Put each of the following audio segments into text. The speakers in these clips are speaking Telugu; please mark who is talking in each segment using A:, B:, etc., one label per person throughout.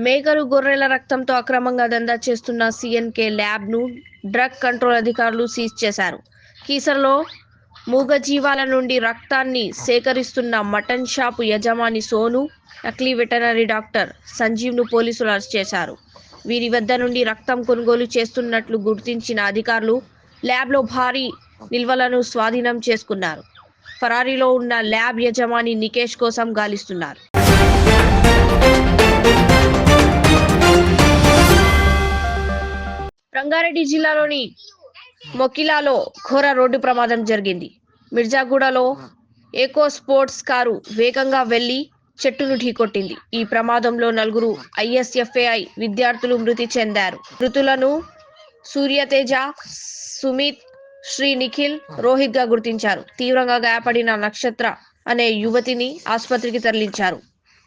A: మేకలు గొర్రెల రక్తంతో అక్రమంగా దందా చేస్తున్న సిఎన్కే ల్యాబ్ ను డ్రగ్ కంట్రోల్ అధికారులు సీజ్ చేశారు. కీసరలో మూగజీవాల నుండి రక్తాన్ని సేకరిస్తున్న మటన్ షాపు యజమాని సోను, నకిలీ వెటనరీ డాక్టర్ సంజీవ్ను పోలీసులు అరెస్ట్ చేశారు. వీరి వద్ద నుండి రక్తం కొనుగోలు చేస్తున్నట్లు గుర్తించిన అధికారులు ల్యాబ్లో భారీ నిల్వలను స్వాధీనం చేసుకున్నారు. ఫరారీలో ఉన్న ల్యాబ్ యజమాని నికేష్ కోసం గాలిస్తున్నారు. రంగారెడ్డి జిల్లాలోని మొకిలాలో ఘోర రోడ్డు ప్రమాదం జరిగింది. మిర్జాగూడలో ఏకో స్పోర్ట్స్ కారు వేగంగా వెళ్లి చెట్టును ఢీకొట్టింది. ఈ ప్రమాదంలో 4 ISFAI విద్యార్థులు మృతి చెందారు. మృతులను సూర్యతేజ, సుమిత్, శ్రీ నిఖిల్, రోహిత్ గా గుర్తించారు. తీవ్రంగా గాయపడిన నక్షత్ర అనే యువతిని ఆసుపత్రికి తరలించారు.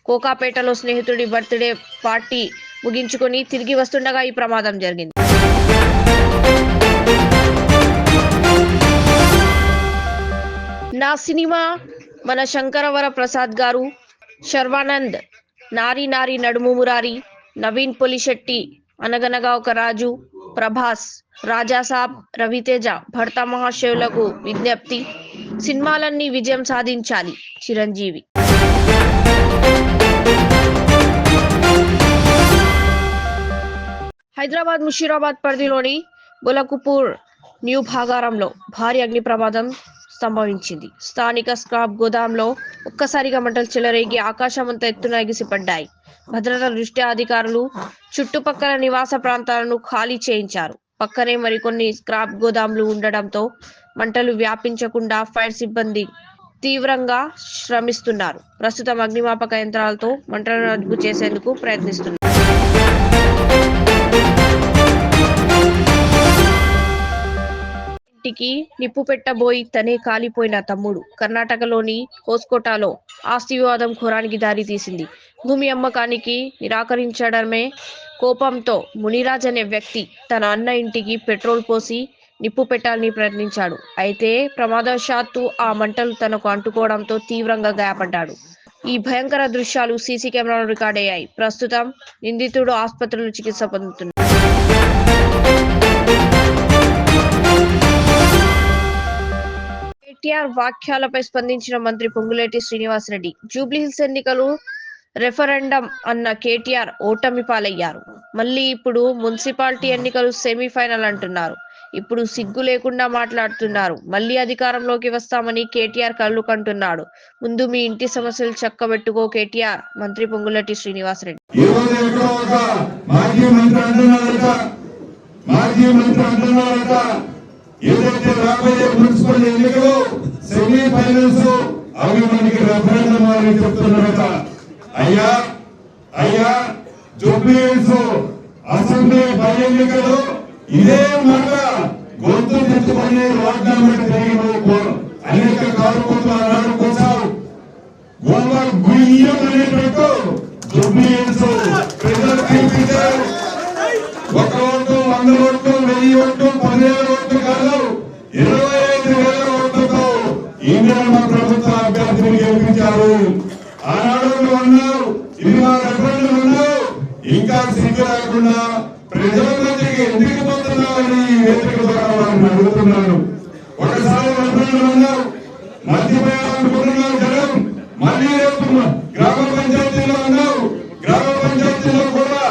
A: కోకాపేటలో స్నేహితుడి బర్త్డే పార్టీ ముగించుకొని తిరిగి వస్తుండగా ఈ ప్రమాదం జరిగింది. నా సినిమా మన శంకరవర ప్రసాద్ గారు, శర్వానంద్, నారి నారి నడుము మురారి, నవీన్ పొలిశెట్టి, అనగనగా ఒక రాజు, ప్రభాస్, రాజాసాబ్, రవితేజ, భర్త మహాశయులకు విజ్ఞప్తి, సినిమాలన్నీ విజయం సాధించాలి. చిరంజీవి. హైదరాబాద్ ముషీరాబాద్ పరిధిలోని బొలకుపూర్ న్యూ భాగారంలో భారీ అగ్ని ప్రమాదం సంభవించింది. స్థానిక స్క్రాప్ గోదాంలో ఒక్కసారిగా మంటలు చెలరేగి ఆకాశమంతా ఎత్తున ఎగిసిపడ్డాయి. భద్రతా దృష్ట్యా అధికారులు చుట్టుపక్కల నివాస ప్రాంతాలను ఖాళీ చేయించారు. పక్కనే మరికొన్ని స్క్రాప్ గోదాంలు ఉండడంతో మంటలు వ్యాపించకుండా ఫైర్ సిబ్బంది తీవ్రంగా శ్రమిస్తున్నారు. ప్రస్తుతం అగ్నిమాపక యంత్రాలతో మంటలను అదుపు చేసేందుకు ప్రయత్నిస్తున్నారు. ఇంటికి నిప్పు పెట్టబోయి తనే కాలిపోయిన తమ్ముడు. కర్ణాటకలోని హోస్కోటాలో ఆస్తి వివాదం ఘోరానికి దారి తీసింది. భూమి అమ్మకానికి నిరాకరించడమే కోపంతో మునిరాజ్ అనే వ్యక్తి తన అన్న ఇంటికి పెట్రోల్ పోసి నిప్పు పెట్టాలని ప్రయత్నించాడు. అయితే ప్రమాదవశాత్తు ఆ మంటలు తనకు అంటుకోవడంతో తీవ్రంగా గాయపడ్డాడు. ఈ భయంకర దృశ్యాలు సీసీ కెమెరాలో రికార్డయ్యాయి. ప్రస్తుతం నిందితుడు ఆసుపత్రిలో చికిత్స పొందుతున్నాడు. కేటీఆర్ వ్యాఖ్యలపై స్పందించిన మంత్రి పొంగులేటి శ్రీనివాసరెడ్డి. జూబ్లీహిల్స్ ఎన్నికలు రెఫరెండం అన్న కేటీఆర్ ఓటమి పాలయ్యారు. మళ్ళీ ఇప్పుడు మున్సిపాలిటీ ఎన్నికలు సెమీఫైనల్ అంటున్నారు. ఇప్పుడు సిగ్గు లేకుండా మాట్లాడుతున్నారు. మళ్ళీ అధికారంలోకి వస్తామని కేటీఆర్ కళ్ళు కంటున్నాడు. ముందు మీ ఇంటి సమస్యలు చక్కబెట్టుకో కేటీఆర్. మంత్రి పొంగులేటి శ్రీనివాసరెడ్డి.
B: ఏదైతే రాబోయే మున్సిపల్ ఎన్నికలు సెమీఫైనల్స్ అవి మనకి రెఫరెండం అని చెప్తున్నారట. అయ్యా జూబ్లీహిల్స్ అసెంబ్లీ బై ఎన్నికలు ఇదే మాట గొంతు తెచ్చుకొని వాగ్దానం అనేక కార్యకర్తలు ఆనాడు కూర్చారు. గుయ్యం అనేటట్టు జూబ్లీహిల్స్ ప్రజలు తీర్పించారు. 1 ఓటు, 100 ఓట్లు, 1000 ఓట్లు, 10,000 ఓట్లు కాదు, 25,000 ఓట్లతో ఇందిరమ్మ ప్రభుత్వ అభ్యర్థిని గెలిపించారు. ఆనాడు అన్నారు, ఇది మా రెఫరెండం అన్నారు. ఇంకా సిగ్గు లేకుండా ప్రజల మధ్యకి ఎందుకు పోతున్నామని వేదిక ద్వారా వారిని అడుగుతున్నాను. ఒకసారి రెఫరెండం అన్నారు, మర్చిపోయాలనుకుంటున్నారు జనం. మళ్ళీ రేపు గ్రామ పంచాయతీలో అన్నారు. గ్రామ పంచాయతీలో కూడా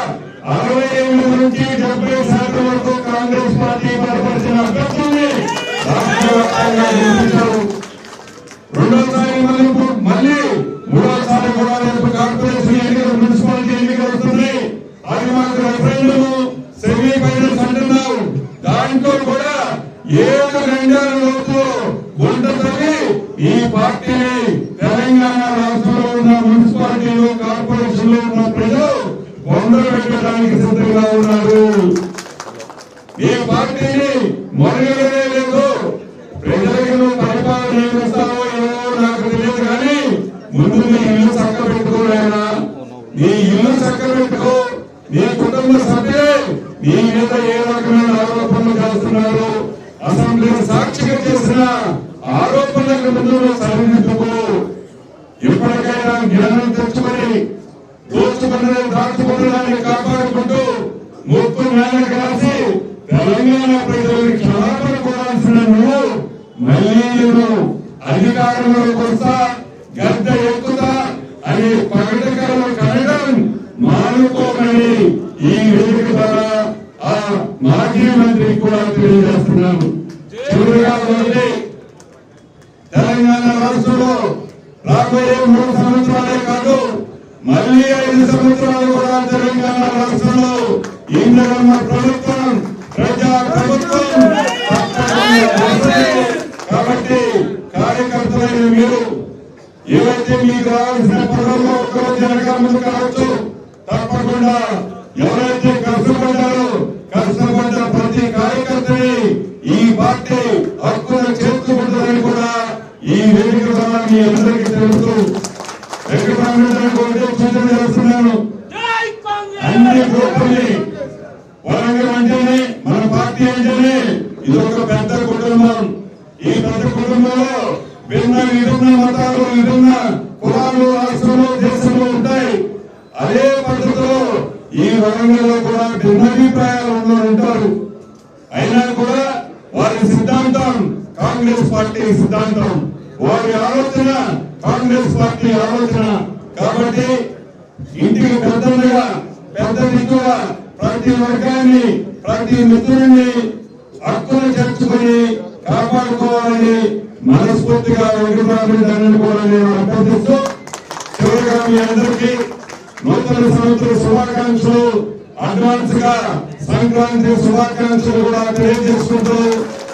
B: 68 నుంచి 70% వరకు కాంగ్రెస్ పార్టీ బలపరిచిన అభ్యర్థుల్ని రాష్ట్ర వ్యాప్తంగా గెలిపించారు. రెండోసారి మళ్ళీ మూడోసారి కూడా రేపు కార్పొరేషన్ ఎన్నికలు, మున్సిపాలిటీ ఎన్నికలు వస్తున్నాయి. అది మాకు రెఫరెండము సెమీఫైనల్స్ అంటున్నావు. దాంట్లో కూడా 7 గంటల లోపు గుంటతోని ఈ పార్టీని తెలంగాణ రాష్ట్రంలో ఉన్న మున్సిపాలిటీలు, కార్పొరేషన్లో ఉన్న ప్రజలు వందలు పెట్టడానికి సిద్ధంగా ఉన్నారు. ఈ పార్టీని మొరగడమే లేదు. ప్రజలకు నువ్వు పరిపాలన ఏమిస్తావో ఏమో నాకు తెలియదు, కానీ ముందు నీ ఇల్లు చక్క పెట్టుకోలేనా? నీ ఇల్లు చక్క పెట్టుకో. నీ కుటుంబ సభ్యులే నీ మీద ఏ రకమైన ఆరోపణలు చేస్తున్నారు, అసెంబ్లీ సాక్షిగా చేసిన ఆరోపణలకు ముందు నువ్వు సరిదిద్దుకో. ఇప్పటికైనా జ్ఞానం తెచ్చుకొని దోచుకు దాచుకునే దాచుకున్నదాన్ని కాపాడుకుంటూ ముక్కు నేలకు రాసి తెలంగాణ ప్రజలకు క్షమాపణ కోరాల్సిన నువ్వు మళ్ళీ నేను అధికారంలోకి వస్తా గద్ద ఎక్కుతా అని పగటికలను కనడం మానుకోమని ఈ వేదిక ద్వారా ఆ మాజీ మంత్రికి కూడా తెలియజేస్తున్నాను. చివరిగా తెలంగాణ రాష్ట్రంలో రాబోయే 3 సంవత్సరాలే కాదు మళ్ళీ 5 సంవత్సరాలు కూడా తెలంగాణ రాష్ట్రంలో ఇంద్రమ్మ ప్రభుత్వం ప్రజా ప్రభుత్వం కాబట్టి కార్యకర్తలైన మీరు ఏవైతే మీకు రావాల్సిన పదవుల్లో ఒక్కరోజు వెనకాల ముందు కావచ్చు, తప్పకుండా ఎవరైతే కష్టపడ్డారో కష్టపడ్డ ప్రతి కార్యకర్తని ఈ పార్టీ హక్కును చేర్చుకుంటుందని కూడా ఈ వేదిక ద్వారా మీ అందరికీ తెలుసు. సూచన చేస్తున్నాను. అన్ని గ్రూపుల్ని వరంగల్ అంటేనే మన పార్టీ అంటేనే ఇది ఒక పెద్ద కుటుంబం. ఈ పెద్ద కుటుంబంలో విభిన్న మతాలు విభిన్న కులాలు రాష్ట్రంలో దేశంలో ఉంటాయి. అదే పద్ధతిలో ఈ వరంగల్లో కూడా భిన్నాభిప్రాయాలు ఉంటారు. అయినా కూడా వారి సిద్ధాంతం కాంగ్రెస్ పార్టీ సిద్ధాంతం, వారి ఆలోచన కాంగ్రెస్ పార్టీ ఆలోచన. కాబట్టి ఇంటికి పెద్దగా పెద్ద దిక్కుగా ప్రతి వర్గాన్ని ప్రతి మిత్రుడిని హక్కును చేర్చుకుని కాపాడుకోవాలని మనస్ఫూర్తిగా వెంకటరామరెడ్డి కూడా నేను అభ్యర్థిస్తూ చివరిగా మీ అందరికీ నూతన సంవత్సర శుభాకాంక్షలు, అడ్వాన్స్ గా సంక్రాంతి శుభాకాంక్షలు కూడా తెలియజేసుకుంటూ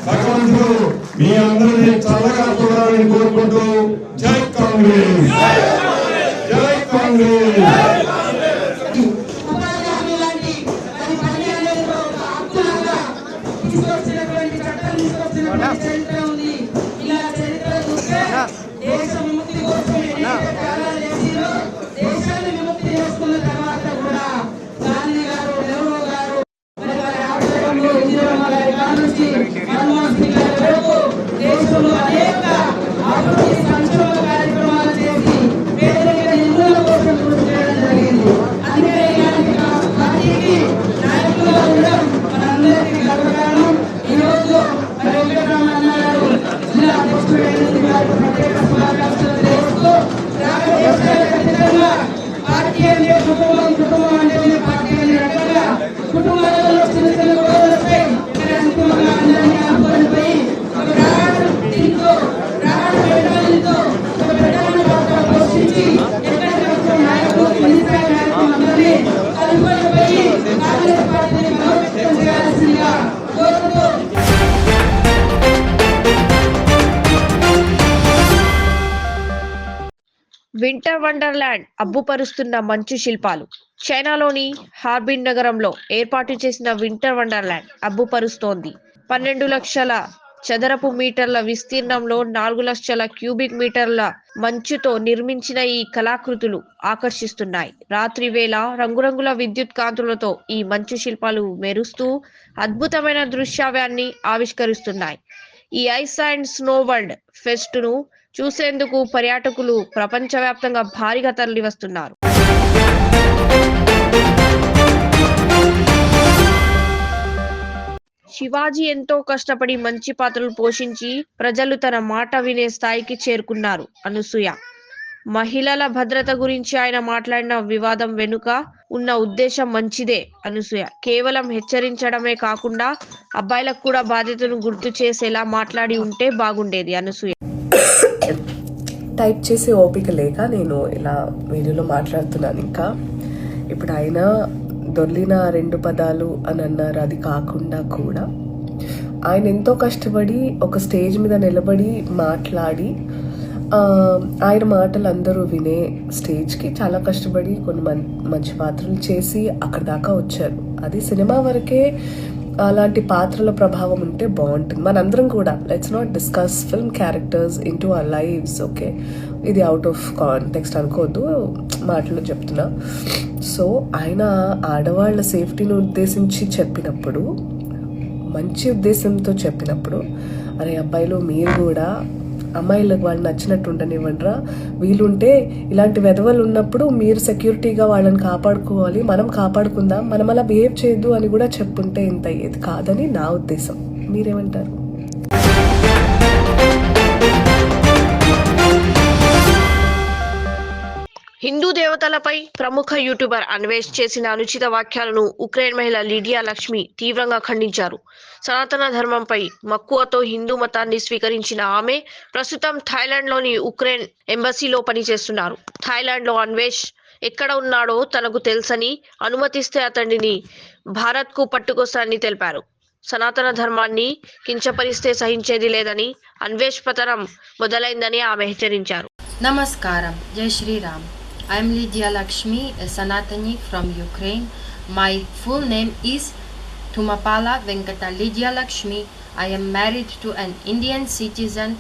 B: భగవంతుడు మీ అందరినీ చల్లగా చూడాలని కోరుకుంటూ జై కాంగ్రెస్, జై కాంగ్రెస్.
A: వింటర్ వండర్లాండ్ అబ్బుపరుస్తున్న మంచు శిల్పాలు. చైనాలోని హార్బిన్ నగరంలో ఏర్పాటు చేసిన వింటర్ వండర్లాండ్ అబ్బుపరుస్తోంది. 12 లక్షల చదరపు మీటర్ల విస్తీర్ణంలో 4 లక్షల క్యూబిక్ మీటర్ల మంచుతో నిర్మించిన ఈ కళాకృతులు ఆకర్షిస్తున్నాయి. రాత్రి వేళ రంగురంగుల విద్యుత్ కాంతులతో ఈ మంచు శిల్పాలు మెరుస్తూ అద్భుతమైన దృశ్యావ్యాన్ని ఆవిష్కరిస్తున్నాయి. ఈ ice and snow world pest ను చూసేందుకు పర్యాటకులు ప్రపంచవ్యాప్తంగా భారీగా తరలి వస్తున్నారు. శివాజీ ఎంతో కష్టపడి మంచి పాత్రలు పోషించి ప్రజలు తన మాట వినే స్థాయికి చేరుకున్నారు. అనసూయ మహిళల భద్రత గురించి ఆయన మాట్లాడిన వివాదం వెనుక ఉన్న ఉద్దేశం మంచిదే. అనసూయ కేవలం హెచ్చరించడమే కాకుండా అబ్బాయిలకు కూడా బాధ్యతను గుర్తు చేసేలా మాట్లాడి ఉంటే బాగుండేది. అనసూయ
C: టైప్ చేసే ఓపిక లేక నేను ఇలా వీడియోలో మాట్లాడుతున్నాను. ఇంకా ఇప్పుడు ఆయన దొర్లిన 2 పదాలు అని అన్నారు. అది కాకుండా కూడా ఆయన ఎంతో కష్టపడి ఒక స్టేజ్ మీద నిలబడి మాట్లాడి ఆయన మాటలు అందరూ వినే స్టేజ్కి చాలా కష్టపడి కొన్ని మంచి పాత్రలు చేసి అక్కడ దాకా వచ్చారు. అది సినిమా వరకే అలాంటి పాత్రల ప్రభావం ఉంటే బాగుంటుంది. మనందరం కూడా let's not discuss film characters in to our lives. Okay, ఇది అవుట్ ఆఫ్ కాంటెక్స్ట్ అనుకోవద్దు, మాటలు చెప్తున్నా. సో ఆయన ఆడవాళ్ళ సేఫ్టీని ఉద్దేశించి చెప్పినప్పుడు, మంచి ఉద్దేశంతో చెప్పినప్పుడు, అరే అబ్బాయిలు మీరు కూడా అమ్మాయిలకు వాళ్ళు నచ్చినట్టు ఉండనివ్వండిరా, వీలుంటే ఇలాంటి వెధవలు ఉన్నప్పుడు మీరు సెక్యూరిటీగా వాళ్ళని కాపాడుకోవాలి, మనం కాపాడుకుందాం, మనం అలా బిహేవ్ చేయొద్దు అని కూడా చెప్పుంటే ఇంత ఏది కాదని నా ఉద్దేశం. మీరేమంటారు?
A: హిందూ దేవతలపై ప్రముఖ యూట్యూబర్ అన్వేష్ చేసిన అనుచిత వ్యాఖ్యలను ఉక్రెయిన్ మహిళ లిడియా లక్ష్మి తీవ్రంగా ఖండించారు. సనాతన ధర్మంపై మక్కువతో హిందూ మతాన్ని స్వీకరించిన ఆమె ప్రస్తుతం థాయిలాండ్లోని ఉక్రెయిన్ ఎంబసీలో పనిచేస్తున్నారు. థాయిలాండ్లో అన్వేష్ ఎక్కడ ఉన్నాడో తనకు తెలుసని, అనుమతిస్తే అతడిని భారత్కు పట్టుకొస్తానని తెలిపారు. సనాతన ధర్మాన్ని కించపరిస్తే సహించేది లేదని, అన్వేష్ పతనం మొదలైందని ఆమె హెచ్చరించారు.
D: Namaskaram, Jai Shri Ram. I am Lydia Lakshmi, a Sanatani from Ukraine. My full name is Thumapala Venkata Lydia Lakshmi. I am married to an Indian citizen,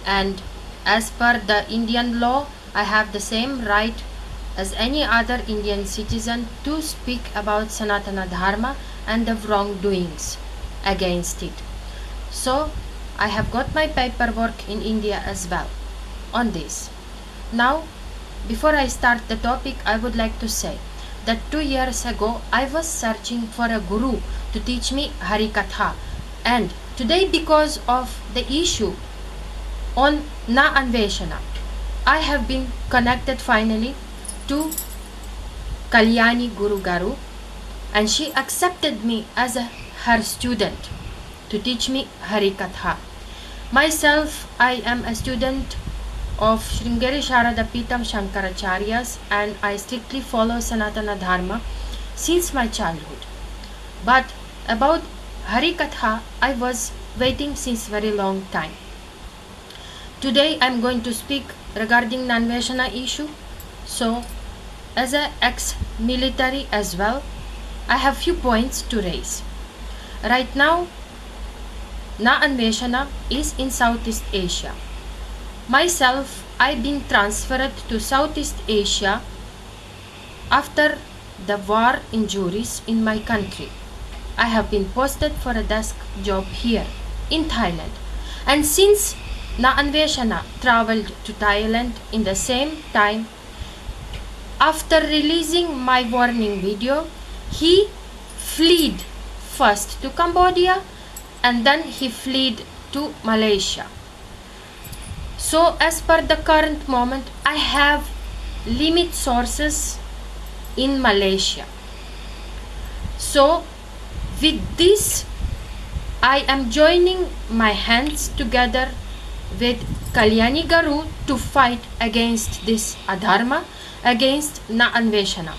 D: and as per the Indian law, I have the same right as any other Indian citizen to speak about Sanatana Dharma and the wrongdoings against it. So, I have got my paperwork in India as well on this. Now, before I start the topic, I would like to say that 2 years ago I was searching for a guru to teach me Harikatha, and today, because of the issue on Na Anveshana, I have been connected finally to Kalyani Guru Garu, and she accepted me as her student to teach me Harikatha. Myself, I am a student of Sringeri Sharada Pitam Shankaracharyas, and I strictly follow Sanatana Dharma since my childhood. But about Harikatha, I was waiting since very long time. Today I am going to speak regarding Nanveshana issue. So, as a ex-military as well, I have few points to raise. Right now, Na Anveshana is in Southeast Asia. Myself, I've been transferred to Southeast Asia after the war injuries in my country. I have been posted for a desk job here in Thailand. And since Na Anveshana traveled to Thailand in the same time, after releasing my warning video, he fled first to Cambodia and then he fled to Malaysia. So, as per the current moment, I have limit sources in Malaysia. So, with this, I am joining my hands together with Kalyani Garu to fight against this adharma, against Na Anveshana.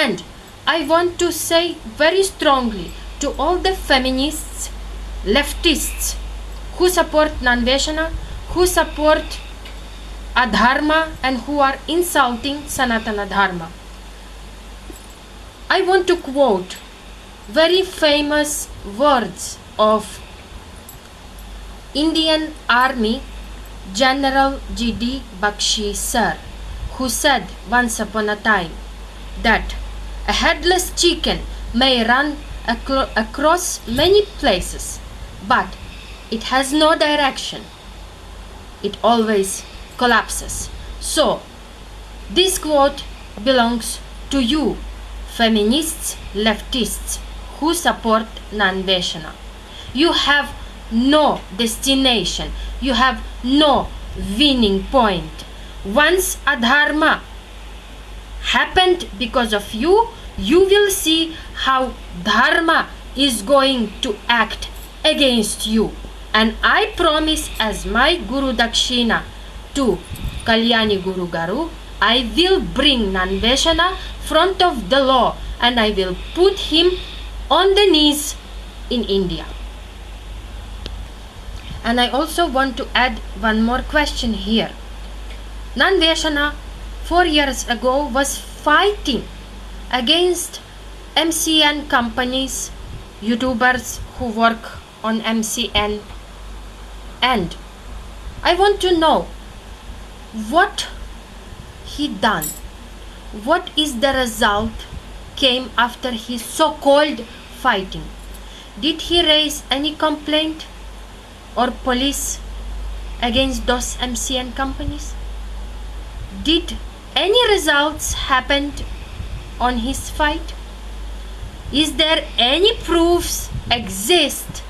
D: And I want to say very strongly to all the feminists, leftists who support Na Anveshana, who support adharma, and who are insulting Sanatana Dharma. I want to quote very famous words of Indian Army General G.D. Bakshi sir, who said once upon a time that a headless chicken may run across many places, but it has no direction. It always collapses. So, this quote belongs to you, feminists, leftists who support Nanveshana. You have no destination. You have no winning point. Once adharma happened because of you, you will see how dharma is going to act against you. And I promise, as my Guru Dakshina to Kalyani Guru Garu, I will bring Nanveshana front of the law and I will put him on the knees in India. And I also want to add one more question here. Nanveshana 4 years ago was fighting against MCN companies, YouTubers who work on MCN, and I want to know what he done, what is the result came after his so-called fighting. Did he raise any complaint or police against those MCN companies? Did any results happened on his fight? Is there any proofs exist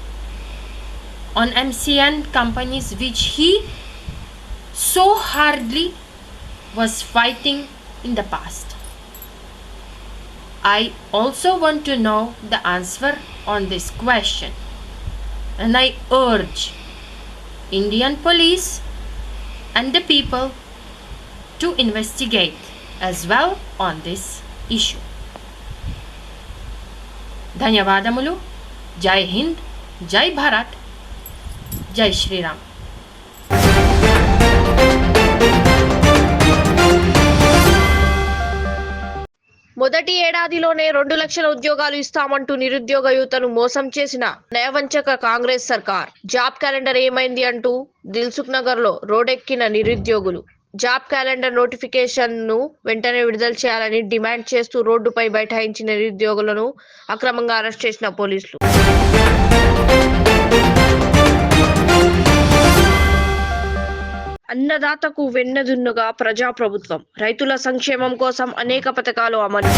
D: on MCN companies which he so hardly was fighting in the past? I also want to know the answer on this question, and I urge Indian police and the people to investigate as well on this issue. ధన్యవాదములు. జై హింద్, జై భారత్, జై శ్రీరామ్.
A: మొదటి ఏడాదిలోనే 2 లక్షల ఉద్యోగాలు ఇస్తామంటూ నిరుద్యోగ యువతను మోసం చేసిన నయవంచక కాంగ్రెస్ సర్కార్. జాబ్ క్యాలెండర్ ఏమైంది అంటూ దిల్సుఖ్ నగర్ లో రోడ్డెక్కిన నిరుద్యోగులు. జాబ్ క్యాలెండర్ నోటిఫికేషన్ ను వెంటనే విడుదల చేయాలని డిమాండ్ చేస్తూ రోడ్డుపై బైఠాయించిన నిరుద్యోగులను అక్రమంగా అరెస్ట్ చేసిన పోలీసులు. అన్నదాతకు వెన్నదున్నుగా ప్రజాప్రభుత్వం. రైతుల సంక్షేమం కోసం అనేక పథకాలు అమలు.